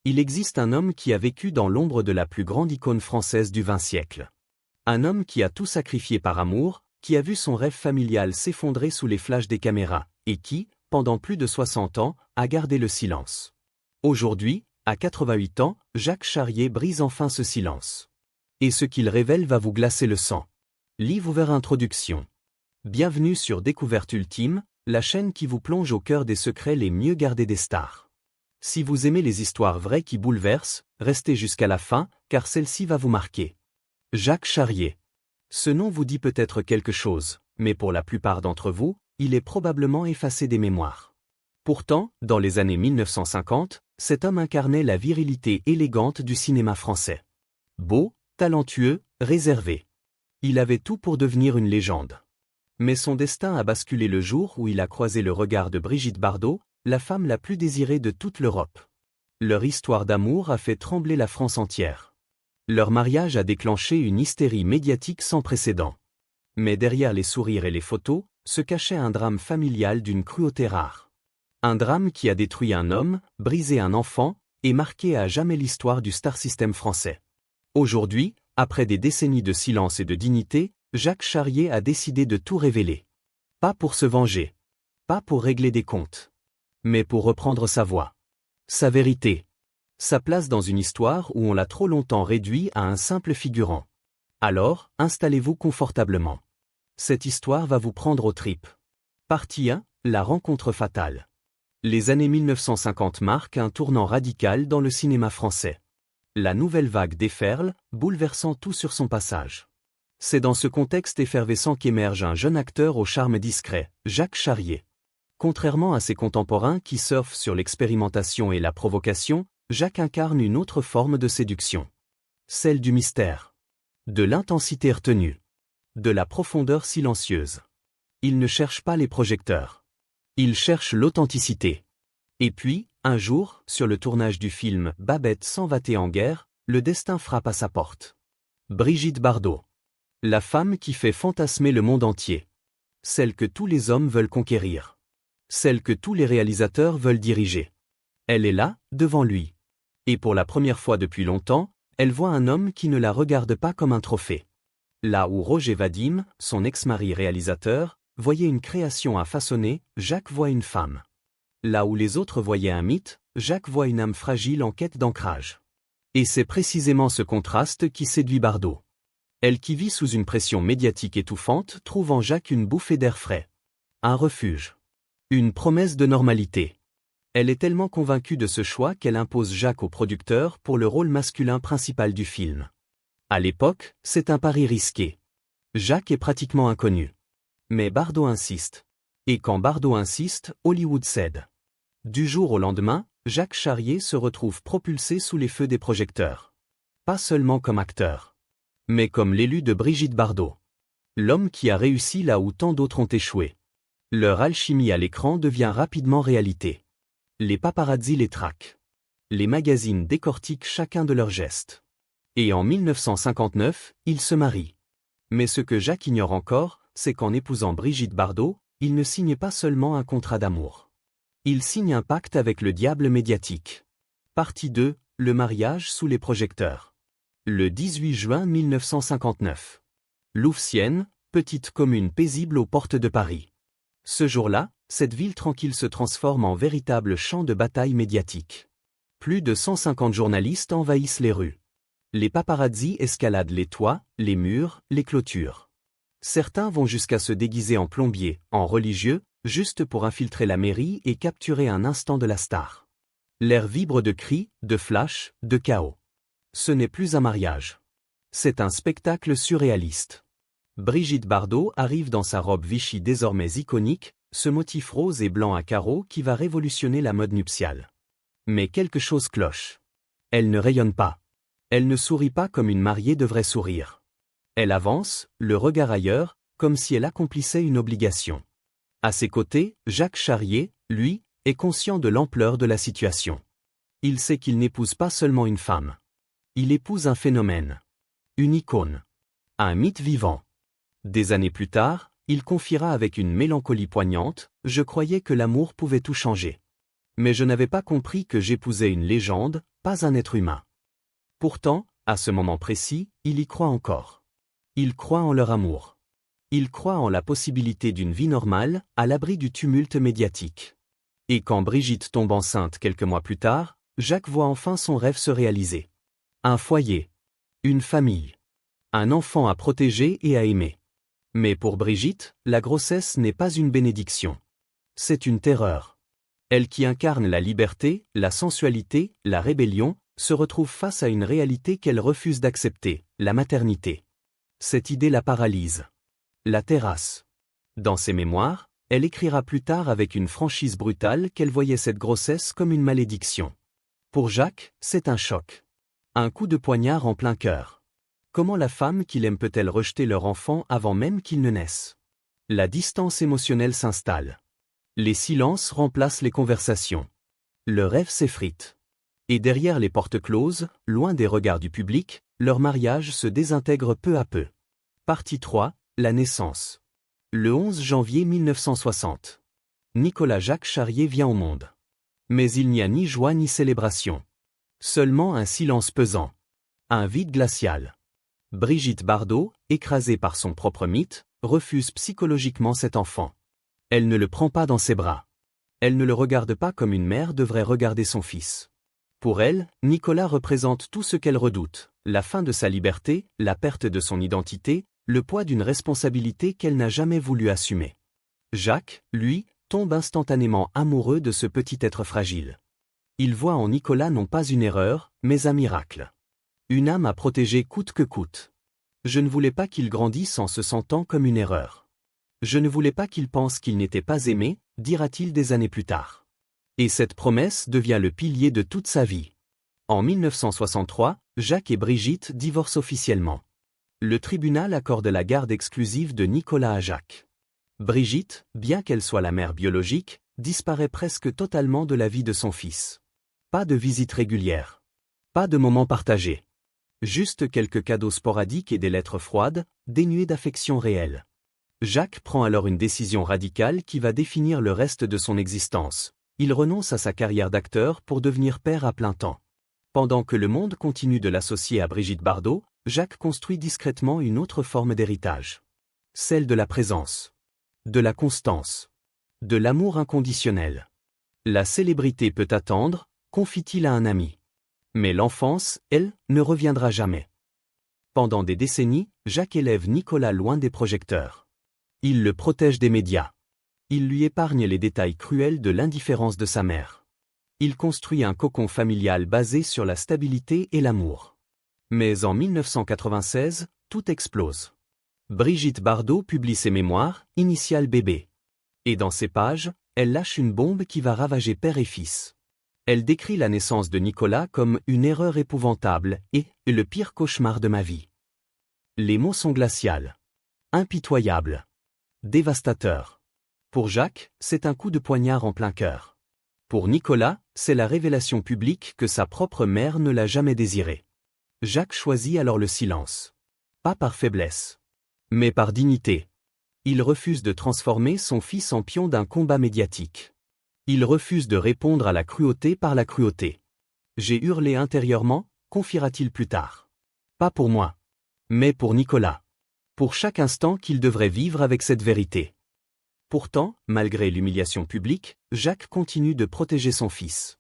Il existe un homme qui a vécu dans l'ombre de la plus grande icône française du XXe siècle. Un homme qui a tout sacrifié par amour, qui a vu son rêve familial s'effondrer sous les flashs des caméras, et qui, pendant plus de 60 ans, a gardé le silence. Aujourd'hui, à 88 ans, Jacques Charrier brise enfin ce silence. Et ce qu'il révèle va vous glacer le sang. Livre ouvert introduction. Bienvenue sur Découverte Ultime, la chaîne qui vous plonge au cœur des secrets les mieux gardés des stars. Si vous aimez les histoires vraies qui bouleversent, restez jusqu'à la fin, car celle-ci va vous marquer. Jacques Charrier. Ce nom vous dit peut-être quelque chose, mais pour la plupart d'entre vous, il est probablement effacé des mémoires. Pourtant, dans les années 1950, cet homme incarnait la virilité élégante du cinéma français. Beau, talentueux, réservé. Il avait tout pour devenir une légende. Mais son destin a basculé le jour où il a croisé le regard de Brigitte Bardot, la femme la plus désirée de toute l'Europe. Leur histoire d'amour a fait trembler la France entière. Leur mariage a déclenché une hystérie médiatique sans précédent. Mais derrière les sourires et les photos, se cachait un drame familial d'une cruauté rare. Un drame qui a détruit un homme, brisé un enfant, et marqué à jamais l'histoire du star system français. Aujourd'hui, après des décennies de silence et de dignité, Jacques Charrier a décidé de tout révéler. Pas pour se venger. Pas pour régler des comptes. Mais pour reprendre sa voix. Sa vérité. Sa place dans une histoire où on l'a trop longtemps réduit à un simple figurant. Alors, installez-vous confortablement. Cette histoire va vous prendre aux tripes. Partie 1, la rencontre fatale. Les années 1950 marquent un tournant radical dans le cinéma français. La nouvelle vague déferle, bouleversant tout sur son passage. C'est dans ce contexte effervescent qu'émerge un jeune acteur au charme discret, Jacques Charrier. Contrairement à ses contemporains qui surfent sur l'expérimentation et la provocation, Jacques incarne une autre forme de séduction. Celle du mystère. De l'intensité retenue. De la profondeur silencieuse. Il ne cherche pas les projecteurs. Il cherche l'authenticité. Et puis, un jour, sur le tournage du film « Babette s'en va-t-elle en guerre », le destin frappe à sa porte. Brigitte Bardot. La femme qui fait fantasmer le monde entier. Celle que tous les hommes veulent conquérir. Celle que tous les réalisateurs veulent diriger. Elle est là, devant lui. Et pour la première fois depuis longtemps, elle voit un homme qui ne la regarde pas comme un trophée. Là où Roger Vadim, son ex-mari réalisateur, voyait une création à façonner, Jacques voit une femme. Là où les autres voyaient un mythe, Jacques voit une âme fragile en quête d'ancrage. Et c'est précisément ce contraste qui séduit Bardot. Elle qui vit sous une pression médiatique étouffante trouve en Jacques une bouffée d'air frais. Un refuge. Une promesse de normalité. Elle est tellement convaincue de ce choix qu'elle impose Jacques au producteur pour le rôle masculin principal du film. À l'époque, c'est un pari risqué. Jacques est pratiquement inconnu. Mais Bardot insiste. Et quand Bardot insiste, Hollywood cède. Du jour au lendemain, Jacques Charrier se retrouve propulsé sous les feux des projecteurs. Pas seulement comme acteur. Mais comme l'élu de Brigitte Bardot. L'homme qui a réussi là où tant d'autres ont échoué. Leur alchimie à l'écran devient rapidement réalité. Les paparazzi les traquent. Les magazines décortiquent chacun de leurs gestes. Et en 1959, ils se marient. Mais ce que Jacques ignore encore, c'est qu'en épousant Brigitte Bardot, il ne signe pas seulement un contrat d'amour. Il signe un pacte avec le diable médiatique. Partie 2, le mariage sous les projecteurs. Le 18 juin 1959. Louvciennes, petite commune paisible aux portes de Paris. Ce jour-là, cette ville tranquille se transforme en véritable champ de bataille médiatique. Plus de 150 journalistes envahissent les rues. Les paparazzi escaladent les toits, les murs, les clôtures. Certains vont jusqu'à se déguiser en plombiers, en religieux, juste pour infiltrer la mairie et capturer un instant de la star. L'air vibre de cris, de flashs, de chaos. Ce n'est plus un mariage. C'est un spectacle surréaliste. Brigitte Bardot arrive dans sa robe Vichy désormais iconique, ce motif rose et blanc à carreaux qui va révolutionner la mode nuptiale. Mais quelque chose cloche. Elle ne rayonne pas. Elle ne sourit pas comme une mariée devrait sourire. Elle avance, le regard ailleurs, comme si elle accomplissait une obligation. À ses côtés, Jacques Charrier, lui, est conscient de l'ampleur de la situation. Il sait qu'il n'épouse pas seulement une femme. Il épouse un phénomène. Une icône. Un mythe vivant. Des années plus tard, il confiera avec une mélancolie poignante, « Je croyais que l'amour pouvait tout changer. Mais je n'avais pas compris que j'épousais une légende, pas un être humain. Pourtant, à ce moment précis, il y croit encore. Il croit en leur amour. Il croit en la possibilité d'une vie normale, à l'abri du tumulte médiatique. Et quand Brigitte tombe enceinte quelques mois plus tard, Jacques voit enfin son rêve se réaliser. Un foyer. Une famille. Un enfant à protéger et à aimer. Mais pour Brigitte, la grossesse n'est pas une bénédiction. C'est une terreur. Elle qui incarne la liberté, la sensualité, la rébellion, se retrouve face à une réalité qu'elle refuse d'accepter, la maternité. Cette idée la paralyse. La terrasse. Dans ses mémoires, elle écrira plus tard avec une franchise brutale qu'elle voyait cette grossesse comme une malédiction. Pour Jacques, c'est un choc. Un coup de poignard en plein cœur. Comment la femme qu'il aime peut-elle rejeter leur enfant avant même qu'il ne naisse? La distance émotionnelle s'installe. Les silences remplacent les conversations. Le rêve s'effrite. Et derrière les portes closes, loin des regards du public, leur mariage se désintègre peu à peu. Partie 3, la naissance. Le 11 janvier 1960. Nicolas Jacques Charrier vient au monde. Mais il n'y a ni joie ni célébration. Seulement un silence pesant. Un vide glacial. Brigitte Bardot, écrasée par son propre mythe, refuse psychologiquement cet enfant. Elle ne le prend pas dans ses bras. Elle ne le regarde pas comme une mère devrait regarder son fils. Pour elle, Nicolas représente tout ce qu'elle redoute, la fin de sa liberté, la perte de son identité, le poids d'une responsabilité qu'elle n'a jamais voulu assumer. Jacques, lui, tombe instantanément amoureux de ce petit être fragile. Il voit en Nicolas non pas une erreur, mais un miracle. Une âme à protéger coûte que coûte. Je ne voulais pas qu'il grandisse en se sentant comme une erreur. Je ne voulais pas qu'il pense qu'il n'était pas aimé, dira-t-il des années plus tard. Et cette promesse devient le pilier de toute sa vie. En 1963, Jacques et Brigitte divorcent officiellement. Le tribunal accorde la garde exclusive de Nicolas à Jacques. Brigitte, bien qu'elle soit la mère biologique, disparaît presque totalement de la vie de son fils. Pas de visites régulières. Pas de moments partagés. Juste quelques cadeaux sporadiques et des lettres froides, dénuées d'affection réelle. Jacques prend alors une décision radicale qui va définir le reste de son existence. Il renonce à sa carrière d'acteur pour devenir père à plein temps. Pendant que le monde continue de l'associer à Brigitte Bardot, Jacques construit discrètement une autre forme d'héritage. Celle de la présence. De la constance. De l'amour inconditionnel. La célébrité peut attendre, confie-t-il à un ami. Mais l'enfance, elle, ne reviendra jamais. Pendant des décennies, Jacques élève Nicolas loin des projecteurs. Il le protège des médias. Il lui épargne les détails cruels de l'indifférence de sa mère. Il construit un cocon familial basé sur la stabilité et l'amour. Mais en 1996, tout explose. Brigitte Bardot publie ses mémoires, Initial bébé. Et dans ces pages, elle lâche une bombe qui va ravager père et fils. Elle décrit la naissance de Nicolas comme une erreur épouvantable et le pire cauchemar de ma vie. Les mots sont glaciaux. Impitoyables. Dévastateurs. Pour Jacques, c'est un coup de poignard en plein cœur. Pour Nicolas, c'est la révélation publique que sa propre mère ne l'a jamais désiré. Jacques choisit alors le silence. Pas par faiblesse. Mais par dignité. Il refuse de transformer son fils en pion d'un combat médiatique. Il refuse de répondre à la cruauté par la cruauté. J'ai hurlé intérieurement, confiera-t-il plus tard. Pas pour moi. Mais pour Nicolas. Pour chaque instant qu'il devrait vivre avec cette vérité. Pourtant, malgré l'humiliation publique, Jacques continue de protéger son fils.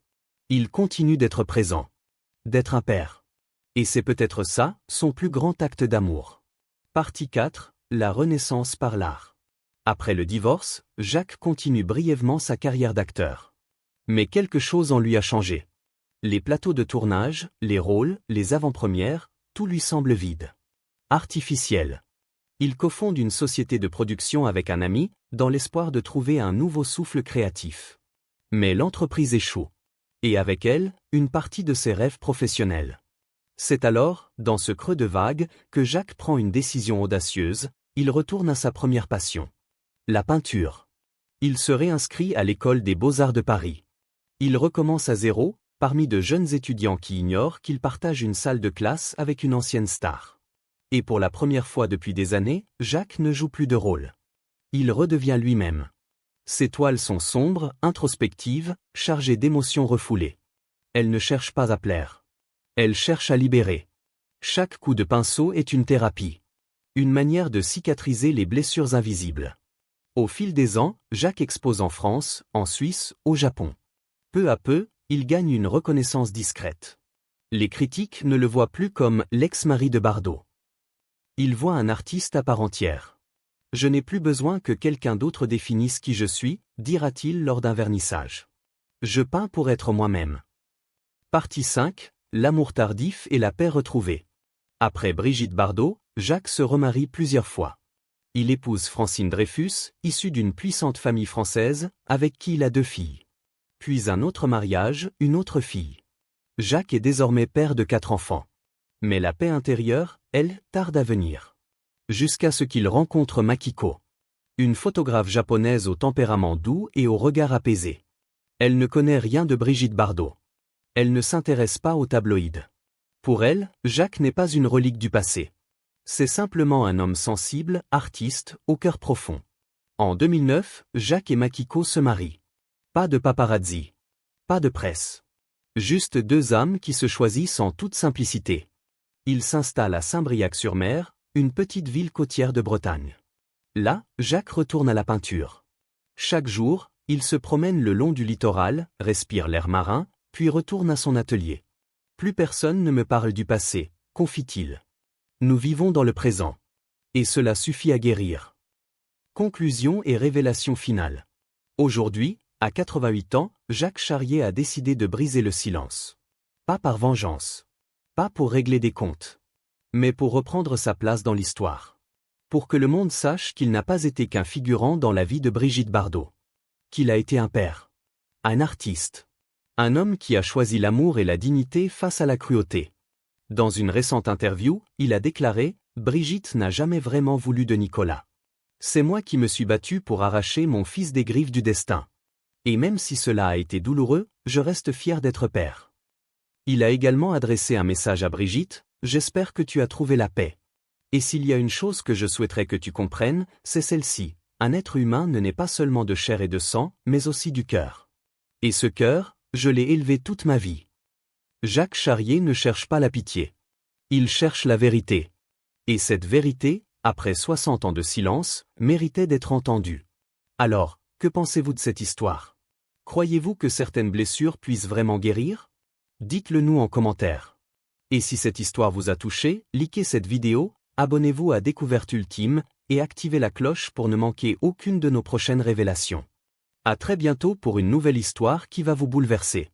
Il continue d'être présent. D'être un père. Et c'est peut-être ça, son plus grand acte d'amour. Partie 4, la renaissance par l'art. Après le divorce, Jacques continue brièvement sa carrière d'acteur. Mais quelque chose en lui a changé. Les plateaux de tournage, les rôles, les avant-premières, tout lui semble vide. Artificiel. Il cofonde une société de production avec un ami, dans l'espoir de trouver un nouveau souffle créatif. Mais l'entreprise échoue. Et avec elle, une partie de ses rêves professionnels. C'est alors, dans ce creux de vague, que Jacques prend une décision audacieuse, il retourne à sa première passion. La peinture. Il se réinscrit à l'école des Beaux-Arts de Paris. Il recommence à zéro, parmi de jeunes étudiants qui ignorent qu'il partage une salle de classe avec une ancienne star. Et pour la première fois depuis des années, Jacques ne joue plus de rôle. Il redevient lui-même. Ses toiles sont sombres, introspectives, chargées d'émotions refoulées. Elle ne cherche pas à plaire. Elle cherche à libérer. Chaque coup de pinceau est une thérapie. Une manière de cicatriser les blessures invisibles. Au fil des ans, Jacques expose en France, en Suisse, au Japon. Peu à peu, il gagne une reconnaissance discrète. Les critiques ne le voient plus comme l'ex-mari de Bardot. Ils voient un artiste à part entière. Je n'ai plus besoin que quelqu'un d'autre définisse qui je suis, dira-t-il lors d'un vernissage. Je peins pour être moi-même. Partie 5, l'amour tardif et la paix retrouvée. Après Brigitte Bardot, Jacques se remarie plusieurs fois. Il épouse Francine Dreyfus, issue d'une puissante famille française, avec qui il a 2 filles. Puis un autre mariage, une autre fille. Jacques est désormais père de 4 enfants. Mais la paix intérieure, elle, tarde à venir. Jusqu'à ce qu'il rencontre Makiko. Une photographe japonaise au tempérament doux et au regard apaisé. Elle ne connaît rien de Brigitte Bardot. Elle ne s'intéresse pas aux tabloïds. Pour elle, Jacques n'est pas une relique du passé. C'est simplement un homme sensible, artiste, au cœur profond. En 2009, Jacques et Makiko se marient. Pas de paparazzi. Pas de presse. Juste 2 âmes qui se choisissent en toute simplicité. Ils s'installent à Saint-Briac-sur-Mer, une petite ville côtière de Bretagne. Là, Jacques retourne à la peinture. Chaque jour, il se promène le long du littoral, respire l'air marin, puis retourne à son atelier. Plus personne ne me parle du passé, confie-t-il. Nous vivons dans le présent. Et cela suffit à guérir. Conclusion et révélation finale. Aujourd'hui, à 88 ans, Jacques Charrier a décidé de briser le silence. Pas par vengeance. Pas pour régler des comptes. Mais pour reprendre sa place dans l'histoire. Pour que le monde sache qu'il n'a pas été qu'un figurant dans la vie de Brigitte Bardot. Qu'il a été un père. Un artiste. Un homme qui a choisi l'amour et la dignité face à la cruauté. Dans une récente interview, il a déclaré « Brigitte n'a jamais vraiment voulu de Nicolas. C'est moi qui me suis battu pour arracher mon fils des griffes du destin. Et même si cela a été douloureux, je reste fier d'être père. » Il a également adressé un message à Brigitte « J'espère que tu as trouvé la paix. Et s'il y a une chose que je souhaiterais que tu comprennes, c'est celle-ci. Un être humain ne naît pas seulement de chair et de sang, mais aussi du cœur. Et ce cœur, je l'ai élevé toute ma vie. » Jacques Charrier ne cherche pas la pitié. Il cherche la vérité. Et cette vérité, après 60 ans de silence, méritait d'être entendue. Alors, que pensez-vous de cette histoire? Croyez-vous que certaines blessures puissent vraiment guérir? Dites-le nous en commentaire. Et si cette histoire vous a touché, likez cette vidéo, abonnez-vous à Découverte Ultime, et activez la cloche pour ne manquer aucune de nos prochaines révélations. À très bientôt pour une nouvelle histoire qui va vous bouleverser.